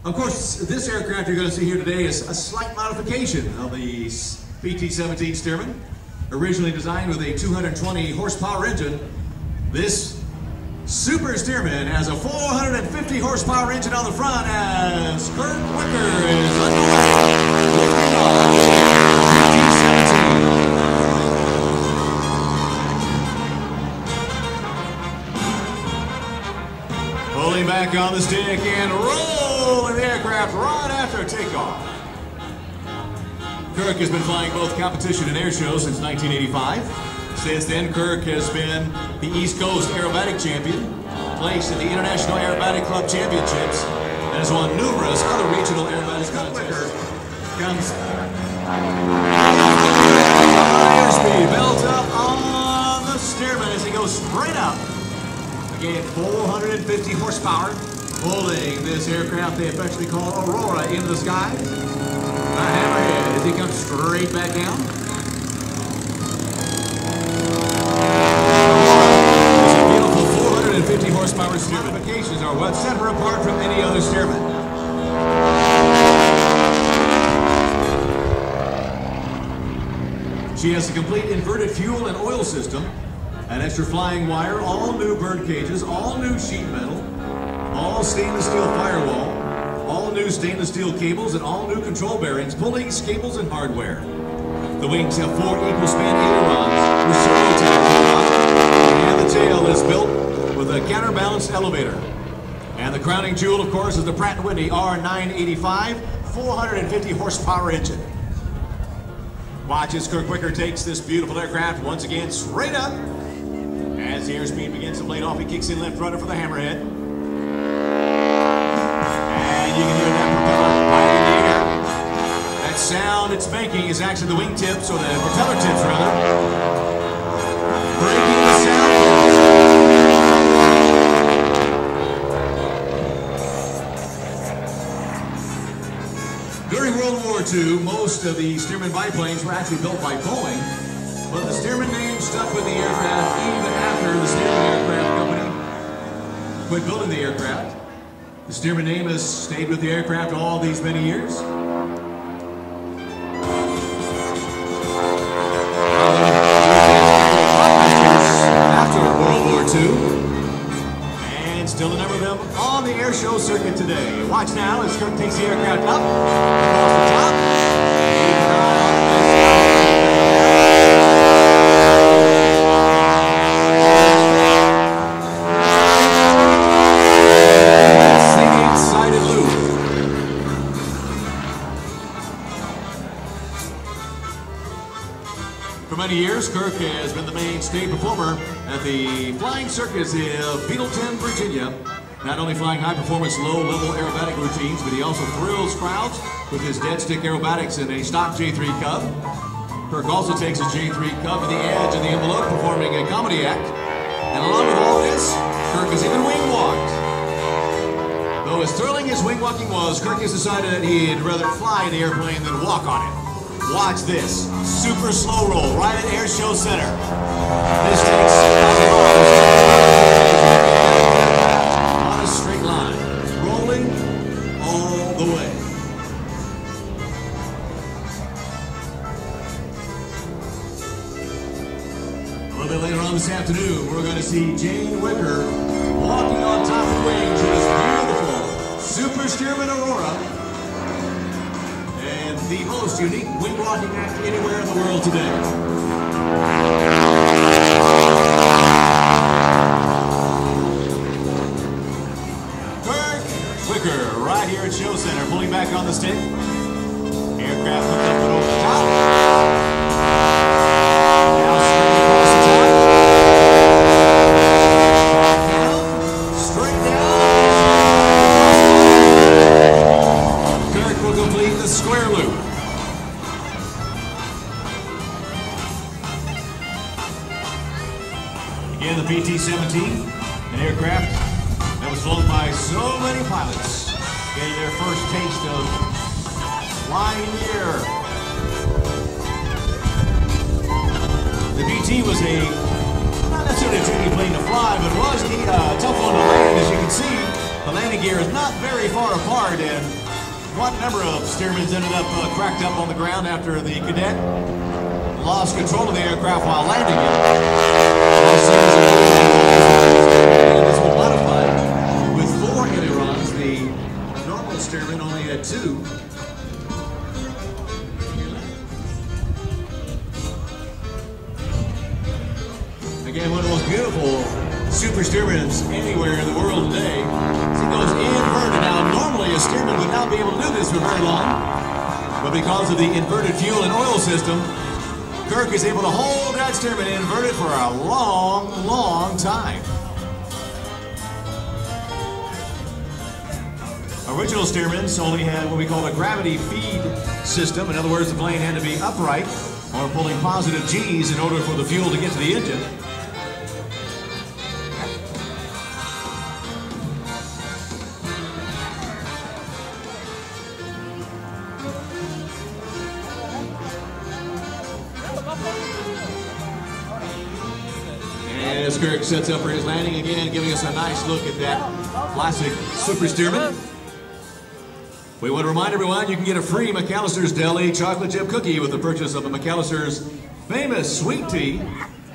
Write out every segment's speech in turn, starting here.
Of course, this aircraft you're going to see here today is a slight modification of the PT-17 Stearman. Originally designed with a 220 horsepower engine, this Super Stearman has a 450 horsepower engine on the front as Kirk Wicker is PT-17. Pulling back on the stick and rolling the aircraft right after takeoff. Kirk has been flying both competition and air shows since 1985. Since then, Kirk has been the East Coast Aerobatic Champion, placed in the International Aerobatic Club Championships, and has won numerous other regional aerobatic contests. Comes airspeed built up on the Stearman as he goes straight up. Again, 450 horsepower, pulling this aircraft they affectionately call Aurora into the sky. A hammerhead as he comes straight back down. It's a beautiful 450 horsepower Stearman. Modifications are what set her apart from any other Stearman. She has a complete inverted fuel and oil system, an extra flying wire, all new bird cages, all new sheet metal, all stainless steel firewall, all new stainless steel cables, and all new control bearings, pulleys, cables, and hardware. The wings have 4 equal span ailerons with servo tails, and the tail is built with a counterbalanced elevator. And the crowning jewel, of course, is the Pratt & Whitney R985 450 horsepower engine. Watch as Kirk Wicker takes this beautiful aircraft once again straight up. As the airspeed begins to blade off, he kicks in left rudder for the hammerhead. You can hear that propeller right in the air. That sound it's making is actually the wingtips, or the propeller tips rather. Breaking the sound. During World War II, most of the Stearman biplanes were actually built by Boeing, but the Stearman name stuck with the aircraft even after the Stearman Aircraft Company quit building the aircraft. The Stearman name has stayed with the aircraft all these many years. After World War II, and still a number of them on the air show circuit today. Watch now as Kirk takes the aircraft up across the top. For many years, Kirk has been the mainstay performer at the flying circus in Beetleton, Virginia. Not only flying high-performance, low-level aerobatic routines, but he also thrills crowds with his dead-stick aerobatics in a stock J3 Cub. Kirk also takes a J3 Cub to the edge of the envelope, performing a comedy act. And along with all this, Kirk has even wing-walked. Though as thrilling as wing-walking was, Kirk has decided that he'd rather fly the airplane than walk on it. Watch this, super slow roll right at Air Show Center. This takes on a straight line, rolling all the way. A little bit later on this afternoon, we're going to see Jane Wicker walking on top of the wings of this beautiful Super Stearman Aurora. The most unique wing-walking act anywhere in the world today. Kirk Wicker, right here at Show Center, pulling back on the stick. Aircraft looks up and over the top. Now straight across the top. Straight down. Kirk will complete the square loop. Again, the PT-17, an aircraft that was flown by so many pilots, getting their first taste of flying in the air. The PT was not necessarily a tricky plane to fly, but it was a tough one to land, as you can see. The landing gear is not very far apart, and what number of Stearmans ended up cracked up on the ground after the cadet lost control of the aircraft while landing it. And this was modified with 4 ailerons. The normal Stearman only had 2. Again, one of the most beautiful Super Stearmans anywhere in the world today. It goes inverted. Now, normally a Stearman would not be able to do this for very long, but because of the inverted fuel and oil system, Kirk is able to hold that Stearman inverted for a long, long time. Original Stearmans only had what we call a gravity feed system. In other words, the plane had to be upright or pulling positive G's in order for the fuel to get to the engine. As Kirk sets up for his landing again, giving us a nice look at that classic Super Stearman. We want to remind everyone you can get a free McAlister's Deli chocolate chip cookie with the purchase of the McAlister's famous sweet tea.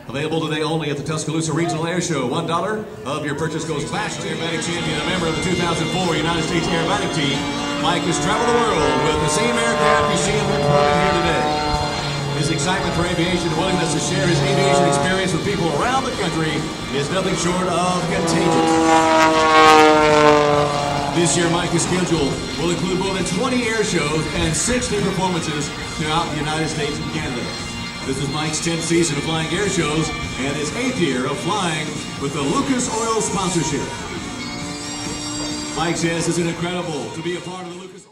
Available today only at the Tuscaloosa Regional Air Show. $1 of your purchase goes flash. Aerobatic champion, a member of the 2004 United States Aerobatic team. Mike has traveled the world with the same aircraft you see him reporting here today. His excitement for aviation and willingness to share his aviation experience with people around the country is nothing short of contagious. This year, Mike's schedule will include more than 20 air shows and 60 performances throughout the United States and Canada. This is Mike's 10th season of flying air shows and his 8th year of flying with the Lucas Oil sponsorship. Mike says it's incredible to be a part of the Lucas